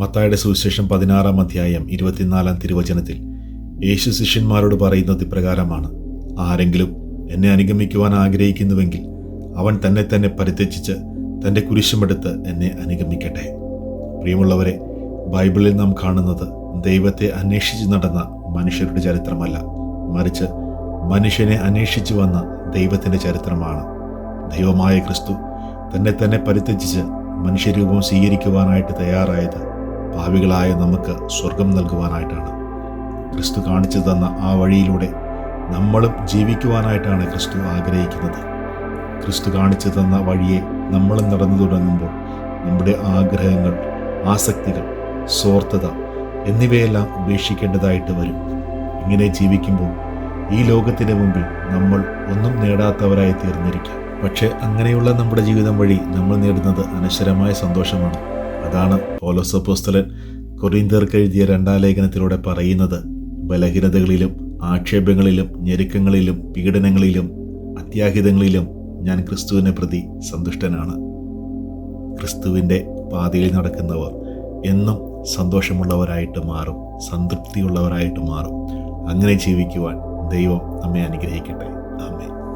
മത്തായിയുടെ സുവിശേഷം 16-ാം അധ്യായം 24-ാം തിരുവചനത്തിൽ യേശു ശിഷ്യന്മാരോട് പറയുന്നത് ഇപ്രകാരമാണ്: ആരെങ്കിലും എന്നെ അനുഗമിക്കുവാൻ ആഗ്രഹിക്കുന്നുവെങ്കിൽ അവൻ തന്നെ പരിത്യജിച്ച് തൻ്റെ കുരിശുമെടുത്ത് എന്നെ അനുഗമിക്കട്ടെ. പ്രിയമുള്ളവരെ, ബൈബിളിൽ നാം കാണുന്നത് ദൈവത്തെ അന്വേഷിച്ച് നടന്ന മനുഷ്യരുടെ ചരിത്രമല്ല, മറിച്ച് മനുഷ്യനെ അന്വേഷിച്ചു വന്ന ദൈവത്തിൻ്റെ ചരിത്രമാണ്. ദൈവമായ ക്രിസ്തു തന്നെ പരിത്യജിച്ച് മനുഷ്യരൂപം സ്വീകരിക്കുവാനായിട്ട് തയ്യാറായത് പാപികളായ നമുക്ക് സ്വർഗം നൽകുവാനായിട്ടാണ്. ക്രിസ്തു കാണിച്ചു തന്ന ആ വഴിയിലൂടെ നമ്മളും ജീവിക്കുവാനായിട്ടാണ് ക്രിസ്തു ആഗ്രഹിക്കുന്നത്. ക്രിസ്തു കാണിച്ചു തന്ന വഴിയെ നമ്മളും നടന്നു തുടങ്ങുമ്പോൾ നമ്മുടെ ആഗ്രഹങ്ങൾ, ആസക്തികൾ, സ്വാർത്ഥത എന്നിവയെല്ലാം ഉപേക്ഷിക്കേണ്ടതായിട്ട് വരും. ഇങ്ങനെ ജീവിക്കുമ്പോൾ ഈ ലോകത്തിൻ്റെ മുമ്പിൽ നമ്മൾ ഒന്നും നേടാത്തവരായി തീർന്നിരിക്കാം. പക്ഷേ അങ്ങനെയുള്ള നമ്മുടെ ജീവിതം വഴി നമ്മൾ നേടുന്നത് അനശ്വരമായ സന്തോഷമാണ്. അതാണ് പൗലോസ് അപ്പോസ്തലൻ കൊരിന്ത്യർക്ക് എഴുതിയ 2-ാം ലേഖനത്തിലൂടെ പറയുന്നത്: ബലഹീനതകളിലും ആക്ഷേപങ്ങളിലും ഞെരുക്കങ്ങളിലും പീഡനങ്ങളിലും അത്യാഹിതങ്ങളിലും ഞാൻ ക്രിസ്തുവിനെ പ്രതി സന്തുഷ്ടനാണ്. ക്രിസ്തുവിൻ്റെ പാതയിൽ നടക്കുന്നവർ എന്നും സന്തോഷമുള്ളവരായിട്ട് മാറും, സംതൃപ്തിയുള്ളവരായിട്ട് മാറും. അങ്ങനെ ജീവിക്കുവാൻ ദൈവം നമ്മെ അനുഗ്രഹിക്കട്ടെ. ആമേൻ.